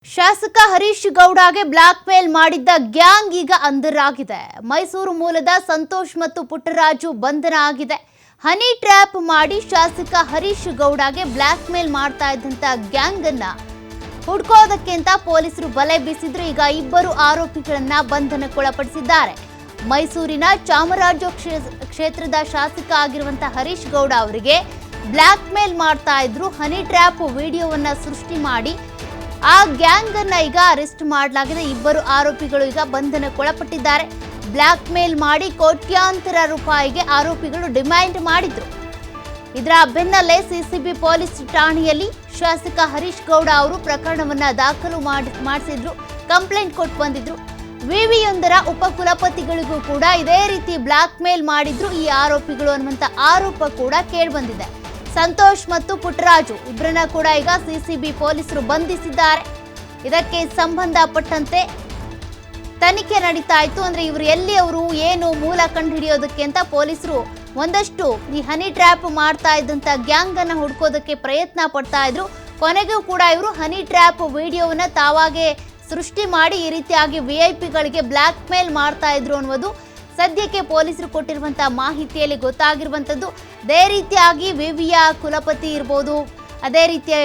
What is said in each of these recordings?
ಶಾಸಕ Harish ಗೌಡಗೆ black mail ಮಾಡಿದ್ದ gang ಈಗ ಅಂಧರಾಗಿದೆ. ಮೈಸೂರು ಮೂಲದ ಸಂತೋಷ್ ಮತ್ತು ಪುಟ್ಟರಾಜು ಬಂಧನ ಆಗಿದೆ. ಹನಿ ಟ್ರ್ಯಾಪ್ ಮಾಡಿ ಶಾಸಕ ಹರೀಶ್ ಗೌಡಗೆ ಬ್ಲಾಕ್ ಮೇಲ್ ಮಾಡ್ತಾ ಇದ್ದಂತ ಗ್ಯಾಂಗ್ ಅನ್ನ ಹುಡ್ಕೋದಕ್ಕೆ ಅಂತ ಪೊಲೀಸರು ಬಲೆ ಬೀಸಿದ್ರು. ಈಗ ಇಬ್ಬರು ಆರೋಪಿಗಳನ್ನ ಬಂಧನಕ್ಕೊಳಪಡಿಸಿದ್ದಾರೆ. ಮೈಸೂರಿನ ಚಾಮರಾಜ ಕ್ಷೇತ್ರದ ಶಾಸಕ ಆಗಿರುವಂತಹ ಹರೀಶ್ ಗೌಡ ಅವರಿಗೆ ಬ್ಲಾಕ್ ಮೇಲ್ ಮಾಡ್ತಾ ಇದ್ರು. ಹನಿ ಟ್ರ್ಯಾಪ್ ವಿಡಿಯೋವನ್ನ ಸೃಷ್ಟಿ ಮಾಡಿ ಆ ಗ್ಯಾಂಗ್ ಅನ್ನ ಈಗ ಅರೆಸ್ಟ್ ಮಾಡಲಾಗಿದೆ. ಇಬ್ಬರು ಆರೋಪಿಗಳು ಈಗ ಬಂಧನಕ್ಕೊಳಪಟ್ಟಿದ್ದಾರೆ. ಬ್ಲಾಕ್ ಮೇಲ್ ಮಾಡಿ ಕೋಟ್ಯಾಂತರ ರೂಪಾಯಿಗೆ ಆರೋಪಿಗಳು ಡಿಮ್ಯಾಂಡ್ ಮಾಡಿದ್ರು. ಇದರ ಬೆನ್ನಲ್ಲೇ ಸಿಸಿಬಿ ಪೊಲೀಸ್ ಠಾಣೆಯಲ್ಲಿ ಶಾಸಕ ಹರೀಶ್ ಗೌಡ ಅವರು ಪ್ರಕರಣವನ್ನ ದಾಖಲು ಮಾಡಿಸಿದ್ರು. ಕಂಪ್ಲೇಂಟ್ ಕೊಟ್ಟು ಬಂದಿದ್ರು. ವಿವಿಯೊಂದರ ಉಪಕುಲಪತಿಗಳಿಗೂ ಕೂಡ ಇದೇ ರೀತಿ ಬ್ಲಾಕ್ ಮೇಲ್ ಮಾಡಿದ್ರು ಈ ಆರೋಪಿಗಳು ಅನ್ನುವಂಥ ಆರೋಪ ಕೂಡ ಕೇಳಿಬಂದಿದೆ. ಸಂತೋಷ್ ಮತ್ತು ಪುಟ್ಟರಾಜು ಇಬ್ಬರನ್ನ ಕೂಡ ಈಗ ಸಿಸಿಬಿ ಪೊಲೀಸರು ಬಂಧಿಸಿದ್ದಾರೆ. ಇದಕ್ಕೆ ಸಂಬಂಧಪಟ್ಟಂತೆ ತನಿಖೆ ನಡೀತಾ ಇತ್ತು. ಅಂದ್ರೆ ಇವರು ಎಲ್ಲಿ ಅವರು ಏನು ಮೂಲ ಕಂಡು ಹಿಡಿಯೋದಕ್ಕೆ ಅಂತ ಪೊಲೀಸರು ಒಂದಷ್ಟು ಈ ಹನಿ ಟ್ರ್ಯಾಪ್ ಮಾಡ್ತಾ ಇದ್ದಂತ ಗ್ಯಾಂಗ್ ಅನ್ನ ಹುಡ್ಕೋದಕ್ಕೆ ಪ್ರಯತ್ನ ಪಡ್ತಾ ಇದ್ರು. ಕೊನೆಗೂ ಕೂಡ ಇವರು ಹನಿ ಟ್ರ್ಯಾಪ್ ವಿಡಿಯೋವನ್ನ ತಾವಾಗೆ ಸೃಷ್ಟಿ ಮಾಡಿ ಈ ರೀತಿಯಾಗಿ ವಿಐಪಿಗಳಿಗೆ ಬ್ಲಾಕ್ ಮೇಲ್ ಮಾಡ್ತಾ ಇದ್ರು ಅನ್ನೋದು ಸದ್ಯಕ್ಕೆ ಪೊಲೀಸರು ಕೊಟ್ಟಿರುವಂತಹ ಮಾಹಿತಿಯಲ್ಲಿ ಗೊತ್ತಾಗಿರುವಂಥದ್ದು. ಅದೇ ರೀತಿಯಾಗಿ ವಿವಿಯ ಕುಲಪತಿ ಇರ್ಬೋದು, ಅದೇ ರೀತಿಯ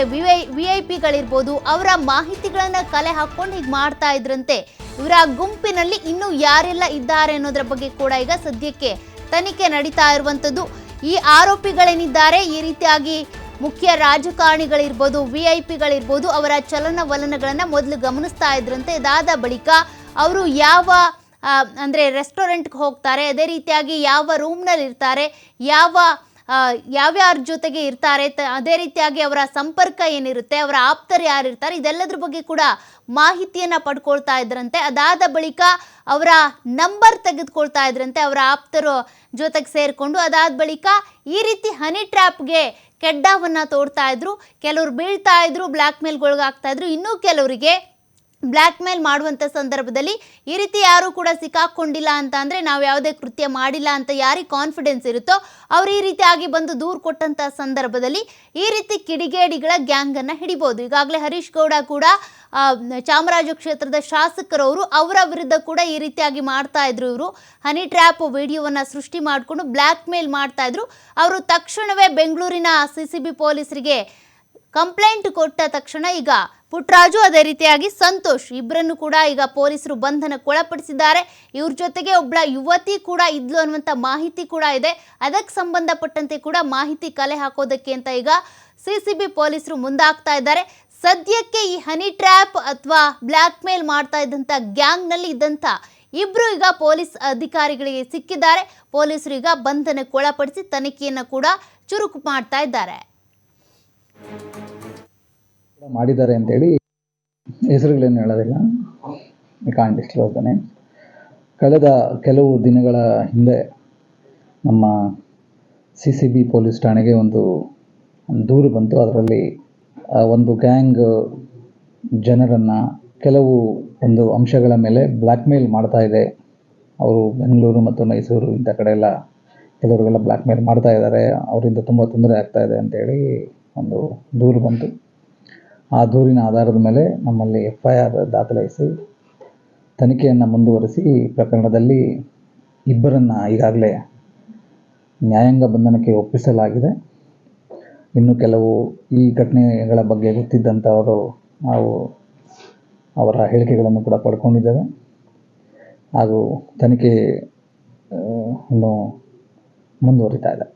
ವಿಐಪಿಗಳಿರ್ಬೋದು, ಅವರ ಮಾಹಿತಿಗಳನ್ನ ಕಲೆ ಹಾಕೊಂಡು ಹೀಗೆ ಮಾಡ್ತಾ ಇದ್ರಂತೆ. ಇವರ ಗುಂಪಿನಲ್ಲಿ ಇನ್ನೂ ಯಾರೆಲ್ಲ ಇದ್ದಾರೆ ಅನ್ನೋದ್ರ ಬಗ್ಗೆ ಕೂಡ ಈಗ ಸದ್ಯಕ್ಕೆ ತನಿಖೆ ನಡೀತಾ ಇರುವಂಥದ್ದು. ಈ ಆರೋಪಿಗಳೇನಿದ್ದಾರೆ ಈ ರೀತಿಯಾಗಿ ಮುಖ್ಯ ರಾಜಕಾರಣಿಗಳಿರ್ಬೋದು, ವಿಐಪಿಗಳಿರ್ಬೋದು, ಅವರ ಚಲನವಲನಗಳನ್ನ ಮೊದಲು ಗಮನಿಸ್ತಾ ಇದ್ರಂತೆ. ಇದಾದ ಬಳಿಕ ಅವರು ಅಂದರೆ ರೆಸ್ಟೋರೆಂಟ್ಗೆ ಹೋಗ್ತಾರೆ, ಅದೇ ರೀತಿಯಾಗಿ ಯಾವ ರೂಮ್ನಲ್ಲಿ ಇರ್ತಾರೆ, ಯಾವ್ಯಾರ ಜೊತೆಗೆ ಇರ್ತಾರೆ, ಅದೇ ರೀತಿಯಾಗಿ ಅವರ ಸಂಪರ್ಕ ಏನಿರುತ್ತೆ, ಅವರ ಆಪ್ತರು ಯಾರಿರ್ತಾರೆ, ಇದೆಲ್ಲದ್ರ ಬಗ್ಗೆ ಕೂಡ ಮಾಹಿತಿಯನ್ನು ಪಡ್ಕೊಳ್ತಾ ಇದ್ರಂತೆ. ಅದಾದ ಬಳಿಕ ಅವರ ನಂಬರ್ ತೆಗೆದುಕೊಳ್ತಾ ಇದ್ರಂತೆ ಅವರ ಆಪ್ತರ ಜೊತೆಗೆ ಸೇರಿಕೊಂಡು. ಅದಾದ ಬಳಿಕ ಈ ರೀತಿ ಹನಿ ಟ್ರ್ಯಾಪ್ಗೆ ಕೆಡ್ಡವನ್ನು ತೋಡ್ತಾ ಇದ್ರು. ಕೆಲವರು ಬೀಳ್ತಾ ಇದ್ರು, ಬ್ಲ್ಯಾಕ್ ಮೇಲ್ಗೊಳಗಾಗ್ತಾ ಇದ್ರು. ಇನ್ನೂ ಕೆಲವರಿಗೆ ಬ್ಲ್ಯಾಕ್ ಮೇಲ್ ಮಾಡುವಂಥ ಸಂದರ್ಭದಲ್ಲಿ ಈ ರೀತಿ ಯಾರೂ ಕೂಡ ಸಿಕ್ಕಾಕೊಂಡಿಲ್ಲ ಅಂತ ಅಂದರೆ ನಾವು ಯಾವುದೇ ಕೃತ್ಯ ಮಾಡಿಲ್ಲ ಅಂತ ಯಾರಿಗೆ ಕಾನ್ಫಿಡೆನ್ಸ್ ಇರುತ್ತೋ ಅವ್ರು ಈ ರೀತಿಯಾಗಿ ಬಂದು ದೂರು ಕೊಟ್ಟಂಥ ಸಂದರ್ಭದಲ್ಲಿ ಈ ರೀತಿ ಕಿಡಿಗೇಡಿಗಳ ಗ್ಯಾಂಗನ್ನು ಹಿಡಿಬೋದು. ಈಗಾಗಲೇ ಹರೀಶ್ ಗೌಡ ಕೂಡ ಚಾಮರಾಜ ಕ್ಷೇತ್ರದ ಶಾಸಕರವರು, ಅವರ ವಿರುದ್ಧ ಕೂಡ ಈ ರೀತಿಯಾಗಿ ಮಾಡ್ತಾ ಇದ್ರು. ಇವರು ಹನಿ ಟ್ರ್ಯಾಪ್ ವಿಡಿಯೋವನ್ನು ಸೃಷ್ಟಿ ಮಾಡಿಕೊಂಡು ಬ್ಲ್ಯಾಕ್ ಮೇಲ್ ಮಾಡ್ತಾ ಇದ್ರು. ಅವರು ತಕ್ಷಣವೇ ಬೆಂಗಳೂರಿನ ಸಿಸಿಬಿ ಪೊಲೀಸರಿಗೆ ಕಂಪ್ಲೇಂಟ್ ಕೊಟ್ಟ ತಕ್ಷಣ ಈಗ ಪುಟ್ಟರಾಜು ಅದೇ ರೀತಿಯಾಗಿ ಸಂತೋಷ್ ಇಬ್ಬರನ್ನು ಕೂಡ ಈಗ ಪೊಲೀಸರು ಬಂಧನಕ್ಕೊಳಪಡಿಸಿದ್ದಾರೆ. ಇವ್ರ ಜೊತೆಗೆ ಒಬ್ಬಳ ಯುವತಿ ಕೂಡ ಇದ್ಲು ಅನ್ನುವಂಥ ಮಾಹಿತಿ ಕೂಡ ಇದೆ. ಅದಕ್ಕೆ ಸಂಬಂಧಪಟ್ಟಂತೆ ಕೂಡ ಮಾಹಿತಿ ಕಲೆ ಹಾಕೋದಕ್ಕೆ ಅಂತ ಈಗ ಸಿಸಿಬಿ ಪೊಲೀಸರು ಮುಂದಾಗ್ತಾ ಇದ್ದಾರೆ. ಸದ್ಯಕ್ಕೆ ಈ ಹನಿ ಟ್ರ್ಯಾಪ್ ಅಥವಾ ಬ್ಲ್ಯಾಕ್ ಮೇಲ್ ಮಾಡ್ತಾ ಇದ್ದಂಥ ಗ್ಯಾಂಗ್ನಲ್ಲಿ ಇದ್ದಂಥ ಇಬ್ಬರು ಈಗ ಪೊಲೀಸ್ ಅಧಿಕಾರಿಗಳಿಗೆ ಸಿಕ್ಕಿದ್ದಾರೆ. ಪೊಲೀಸರು ಈಗ ಬಂಧನಕ್ಕೊಳಪಡಿಸಿ ತನಿಖೆಯನ್ನು ಕೂಡ ಚುರುಕು ಮಾಡ್ತಾ ಇದ್ದಾರೆ. ಮಾಡಿದ್ದಾರೆ ಅಂತೇಳಿ ಹೆಸರುಗಳೇನು ಹೇಳೋದಿಲ್ಲ, ಕಾಂಟ್ ಡಿಸ್ಕ್ಲೋಸ್ ದ ನೇಮ್. ಕಳೆದ ಕೆಲವು ದಿನಗಳ ಹಿಂದೆ ನಮ್ಮ ಸಿಸಿಬಿ ಪೊಲೀಸ್ ಠಾಣೆಗೆ ಒಂದು ದೂರು ಬಂತು. ಅದರಲ್ಲಿ ಒಂದು ಗ್ಯಾಂಗ್ ಜನರನ್ನು ಕೆಲವು ಒಂದು ಅಂಶಗಳ ಮೇಲೆ ಬ್ಲ್ಯಾಕ್ ಮೇಲ್ ಮಾಡ್ತಾ ಇದೆ. ಅವರು ಬೆಂಗಳೂರು ಮತ್ತು ಮೈಸೂರು ಇಂಥ ಕಡೆ ಎಲ್ಲ ಕೆಲವರಿಗೆಲ್ಲ ಬ್ಲ್ಯಾಕ್ ಮೇಲ್ ಮಾಡ್ತಾ ಇದ್ದಾರೆ, ಅವರಿಂದ ತುಂಬ ತೊಂದರೆ ಆಗ್ತಾ ಇದೆ ಅಂತೇಳಿ ಒಂದು ದೂರು ಬಂತು. ಆ ದೂರಿನ ಆಧಾರದ ಮೇಲೆ ನಮ್ಮಲ್ಲಿ FIR ದಾಖಲಿಸಿ ತನಿಖೆಯನ್ನು ಮುಂದುವರಿಸಿ ಪ್ರಕರಣದಲ್ಲಿ ಇಬ್ಬರನ್ನು ಈಗಾಗಲೇ ನ್ಯಾಯಾಂಗ ಬಂಧನಕ್ಕೆ ಒಪ್ಪಿಸಲಾಗಿದೆ. ಇನ್ನು ಕೆಲವು ಈ ಘಟನೆಗಳ ಬಗ್ಗೆ ಗೊತ್ತಿದ್ದಂಥವರು ನಾವು ಅವರ ಹೇಳಿಕೆಗಳನ್ನು ಕೂಡ ಪಡ್ಕೊಂಡಿದ್ದೇವೆ. ಹಾಗೂ ತನಿಖೆ ಇನ್ನು ಮುಂದುವರಿತಾ ಇದೆ.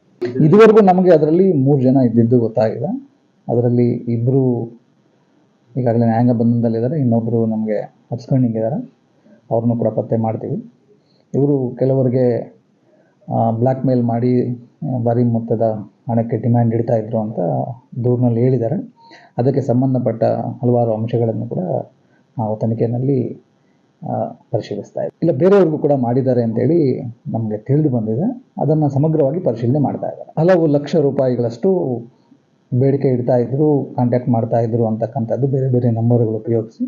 ಇದುವರೆಗೂ ನಮಗೆ ಅದರಲ್ಲಿ 3 ಜನ ಇದ್ದಿದ್ದು ಗೊತ್ತಾಗಿದೆ. ಅದರಲ್ಲಿ ಇಬ್ಬರು ಈಗಾಗಲೇ ನ್ಯಾಯಾಂಗ ಬಂಧನದಲ್ಲಿದ್ದಾರೆ, ಇನ್ನೊಬ್ಬರು ನಮಗೆ ಅಬ್ಸ್ಕಾಂಡಿಂಗ್ ಇದ್ದಾರೆ, ಅವ್ರನ್ನೂ ಕೂಡ ಪತ್ತೆ ಮಾಡ್ತೀವಿ. ಇವರು ಕೆಲವರಿಗೆ ಬ್ಲ್ಯಾಕ್ ಮೇಲ್ ಮಾಡಿ ಭಾರಿ ಮೊತ್ತದ ಹಣಕ್ಕೆ ಡಿಮ್ಯಾಂಡ್ ಇಡ್ತಾ ಇದ್ರು ಅಂತ ದೂರಿನಲ್ಲಿ ಹೇಳಿದ್ದಾರೆ. ಅದಕ್ಕೆ ಸಂಬಂಧಪಟ್ಟ ಹಲವಾರು ಅಂಶಗಳನ್ನು ಕೂಡ ನಾವು ತನಿಖೆಯಲ್ಲಿ ಪರಿಶೀಲಿಸ್ತಾ ಇದ್ದೀವಿ. ಇಲ್ಲ, ಬೇರೆಯವ್ರಿಗೂ ಕೂಡ ಮಾಡಿದ್ದಾರೆ ಅಂತೇಳಿ ನಮಗೆ ತಿಳಿದು ಬಂದಿದೆ. ಅದನ್ನು ಸಮಗ್ರವಾಗಿ ಪರಿಶೀಲನೆ ಮಾಡ್ತಾ ಇದ್ದಾರೆ. ಹಲವು ಲಕ್ಷ ರೂಪಾಯಿಗಳಷ್ಟು ಬೇಡಿಕೆ ಇಡ್ತಾ ಇದ್ರು, ಕಾಂಟ್ಯಾಕ್ಟ್ ಮಾಡ್ತಾ ಇದ್ರು ಅಂತಕ್ಕಂಥದ್ದು ಬೇರೆ ಬೇರೆ ನಂಬರ್ಗಳು ಉಪಯೋಗಿಸಿ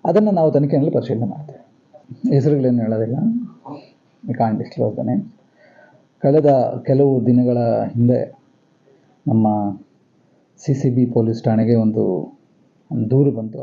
ಅದನ್ನು ನಾವು ತನಿಖೆಯಲ್ಲಿ ಪರಿಶೀಲನೆ ಮಾಡ್ತೇವೆ. ಹೆಸರುಗಳೇನು ಹೇಳೋದಿಲ್ಲ, ಕಾಂಟ್ ಡಿಸ್ಕ್ಲೋಸ್ ದ ನೇಮ್. ಕಳೆದ ಕೆಲವು ದಿನಗಳ ಹಿಂದೆ ನಮ್ಮ ಸಿಸಿಬಿ ಪೊಲೀಸ್ ಠಾಣೆಗೆ ಒಂದು ದೂರು ಬಂತು.